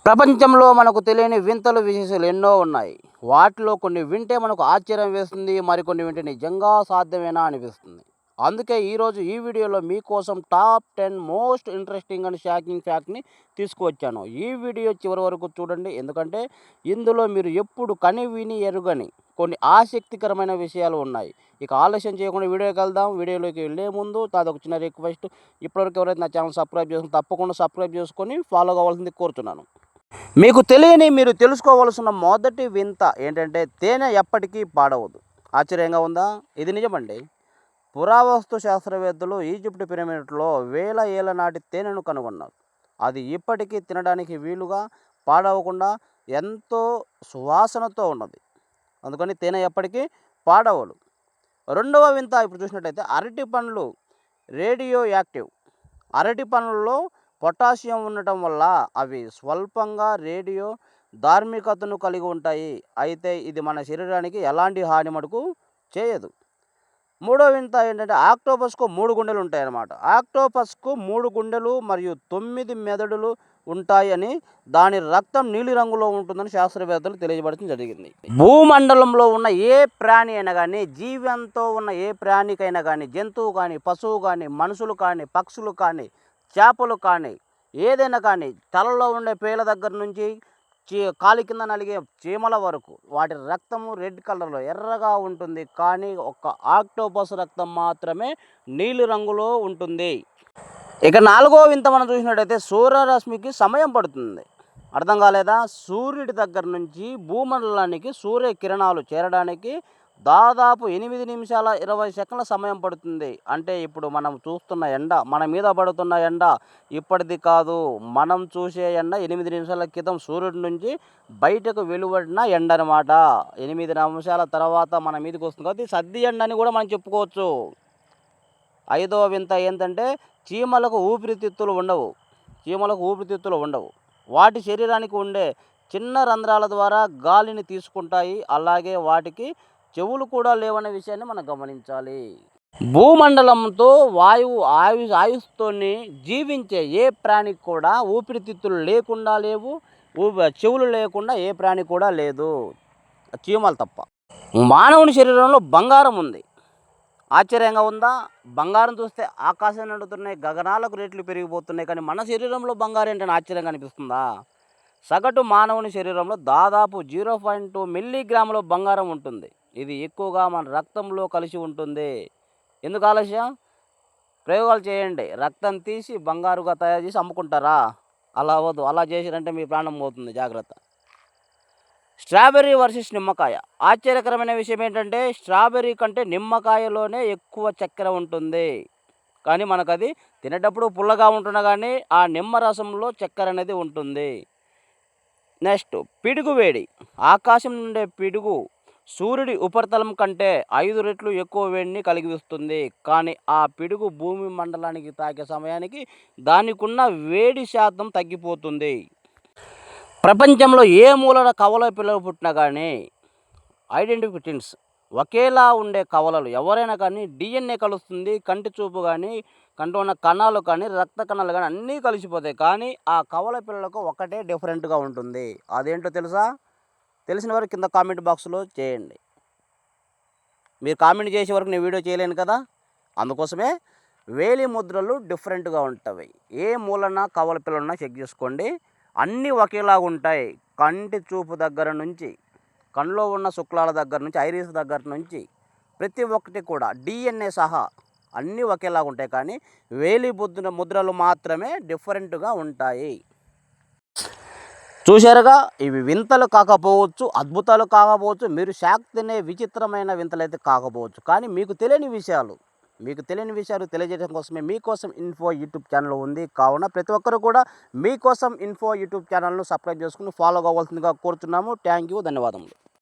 ప్రపంచంలో మనకు తెలియని వింతలు విశేషాలు ఎన్నో ఉన్నాయి. వాటిలో కొన్ని వింటే మనకు ఆశ్చర్యం వేస్తుంది. మరికొన్ని వింటే నిజంగా సాధ్యమేనా అనిపిస్తుంది. అందుకే ఈరోజు ఈ వీడియోలో మీకోసం top 10 most interesting and shocking ఫ్యాక్ట్ని తీసుకువచ్చాను. ఈ వీడియో చివరి వరకు చూడండి. ఎందుకంటే ఇందులో మీరు ఎప్పుడు కని విని ఎరుగని కొన్ని ఆసక్తికరమైన విషయాలు ఉన్నాయి. ఇక ఆలస్యం చేయకుండా వీడియోకి వెళ్దాం. వీడియోలోకి వెళ్ళే ముందు అదొక చిన్న రిక్వెస్ట్. ఇప్పటివరకు ఎవరైతే నా ఛానల్ సబ్స్క్రైబ్ చేసుకుని తప్పకుండా సబ్స్క్రైబ్ చేసుకొని ఫాలో కావాల్సింది కోరుతున్నాను. మీకు తెలియని మీరు తెలుసుకోవాల్సిన మొదటి వింత ఏంటంటే తేనె ఎప్పటికీ పాడవదు. ఆశ్చర్యంగా ఉందా? ఇది నిజమండి. పురావస్తు శాస్త్రవేత్తలు ఈజిప్ట్ పిరమిడ్లో వేల ఏళ్ల నాటి తేనెను కనుగొన్నారు. అది ఇప్పటికీ తినడానికి వీలుగా పాడవకుండా ఎంతో సువాసనతో ఉన్నది. అందుకని తేనె ఎప్పటికీ పాడవదు. రెండవ వింత ఇప్పుడు చూసినట్టయితే అరటి పండ్లు రేడియో యాక్టివ్. అరటి పండ్లలో పొటాషియం ఉండటం వల్ల అవి స్వల్పంగా రేడియో ధార్మికతను కలిగి ఉంటాయి. అయితే ఇది మన శరీరానికి ఎలాంటి హాని మటుకు చేయదు. మూడో వింత ఏంటంటే ఆక్టోపస్కు 3 గుండెలు ఉంటాయన్నమాట. ఆక్టోపస్కు 3 గుండెలు మరియు 9 మెదడులు ఉంటాయని, దాని రక్తం నీలి రంగులో ఉంటుందని శాస్త్రవేత్తలు తెలియజేయడం జరిగింది. భూమండలంలో ఉన్న ఏ ప్రాణి అయినా కానీ, జీవంతో ఉన్న ఏ ప్రాణికైనా కానీ, జంతువు కానీ, పశువు కానీ, మనుషులు కానీ, పక్షులు కానీ, చేపలు కానీ, ఏదైనా కానీ, తలలో ఉండే పేల దగ్గర నుంచి కాలి కింద నలిగే చీమల వరకు వాటి రక్తము రెడ్ కలర్లో ఎర్రగా ఉంటుంది. కానీ ఒక్క ఆక్టోపస్ రక్తం మాత్రమే నీలి రంగులో ఉంటుంది. ఇక నాలుగో వింత మనం చూసినట్టయితే సూర్యరశ్మికి సమయం పడుతుంది. అర్థం కాలేదా? సూర్యుడి దగ్గర నుంచి భూమండలానికి సూర్యకిరణాలు చేరడానికి దాదాపు 8 నిమిషాల 20 సెకండ్ల సమయం పడుతుంది. అంటే ఇప్పుడు మనం చూస్తున్న ఎండ, మన మీద పడుతున్న ఎండ ఇప్పటిది కాదు. మనం చూసే ఎండ 8 నిమిషాల క్రితం సూర్యుడి నుంచి బయటకు వెలువడిన ఎండ అనమాట. 8 నిమిషాల తర్వాత మన మీదకి వస్తుంది కాబట్టి సద్ది ఎండ అని కూడా మనం చెప్పుకోవచ్చు. ఐదవ వింత ఏంటంటే చీమలకు ఊపిరితిత్తులు ఉండవు. వాటి శరీరానికి ఉండే చిన్న రంధ్రాల ద్వారా గాలిని తీసుకుంటాయి. అలాగే వాటికి చెవులు కూడా లేవనే విషయాన్ని మనం గమనించాలి. భూమండలంతో ఆయుస్తోని జీవించే ఏ ప్రాణికి కూడా ఊపిరితిత్తులు లేకుండా లేవు. చెవులు లేకుండా ఏ ప్రాణి కూడా లేదు, చీమలు తప్ప. మానవుని శరీరంలో బంగారం ఉంది. ఆశ్చర్యంగా ఉందా? బంగారం చూస్తే ఆకాశం నిండుతున్నాయి, గగనాలకు రేట్లు పెరిగిపోతున్నాయి. కానీ మన శరీరంలో బంగారం ఏంటని ఆశ్చర్యంగా అనిపిస్తుందా? సగటు మానవుని శరీరంలో దాదాపు 0.2 మిల్లీగ్రాముల బంగారం ఉంటుంది. ఇది ఎక్కువగా మన రక్తంలో కలిసి ఉంటుంది. ఎందుకు ఆలస్యం? ప్రయోగాలు చేయండి. రక్తం తీసి బంగారుగా తయారు చేసి అమ్ముకుంటారా? అలా అవ్వదు. అలా చేసిరంటే మీ ప్రాణం పోతుంది. జాగ్రత్త. స్ట్రాబెర్రీ వర్సెస్ నిమ్మకాయ. ఆశ్చర్యకరమైన విషయం ఏంటంటే స్ట్రాబెర్రీ కంటే నిమ్మకాయలోనే ఎక్కువ చక్కెర ఉంటుంది. కానీ మనకు అది తినేటప్పుడు పుల్లగా ఉంటున్నా కానీ ఆ నిమ్మ రసంలో చక్కెర అనేది ఉంటుంది. నెక్స్ట్ పిడుగు వేడి. ఆకాశం నుండే పిడుగు సూర్యుడి ఉపరితలం కంటే 5 రెట్లు ఎక్కువ వేడిని కలిగిస్తుంది. కానీ ఆ పిడుగు భూమి మండలానికి తాకే సమయానికి దానికున్న వేడి శాతం తగ్గిపోతుంది. ప్రపంచంలో ఏ మూలన కవల పిల్లలు పుట్టినా కానీ ఐడెంటిఫై ట్విన్స్ ఒకేలా ఉండే కవలలు ఎవరైనా కానీ DNA కలుస్తుంది. కంటి చూపు కానీ, కంట్లో ఉన్న కణాలు కానీ, రక్త కణాలు కానీ అన్నీ కలిసిపోతాయి. కానీ ఆ కవల పిల్లలకు ఒకటే డిఫరెంట్గా ఉంటుంది. అదేంటో తెలుసా? తెలిసిన వారు కింద కామెంట్ బాక్స్లో చేయండి. మీరు కామెంట్ చేసే వరకు నేను వీడియో చేయలేను కదా. అందుకోసమే వేలి ముద్రలు డిఫరెంట్గా ఉంటాయి. ఏ మూలన కవల పిల్లలున్నా చెక్ చేసుకోండి. అన్నీ ఒకేలాగా ఉంటాయి. కంటి చూపు దగ్గర నుంచి, కళ్ళలో ఉన్న శుక్లాల దగ్గర నుంచి, ఐరిస్ దగ్గర నుంచి ప్రతి ఒక్కటి కూడా DNA సహా అన్నీ ఒకేలాగా ఉంటాయి. కానీ వేలి ముద్రలు మాత్రమే డిఫరెంట్గా ఉంటాయి. చూశారుగా? ఇవి వింతలు కాకపోవచ్చు, అద్భుతాలు కాకపోవచ్చు, మీరు షాక్ తినే విచిత్రమైన వింతలు అయితే కాకపోవచ్చు. కానీ మీకు తెలియని విషయాలు తెలియజేయడం కోసమే మీకోసం ఇన్ఫో యూట్యూబ్ ఛానల్ ఉంది. కావున ప్రతి ఒక్కరు కూడా మీకోసం ఇన్ఫో యూట్యూబ్ ఛానల్ను సబ్స్క్రైబ్ చేసుకుని ఫాలో కావాల్సిందిగా కోరుతున్నాము. థ్యాంక్ యూ, ధన్యవాదములు.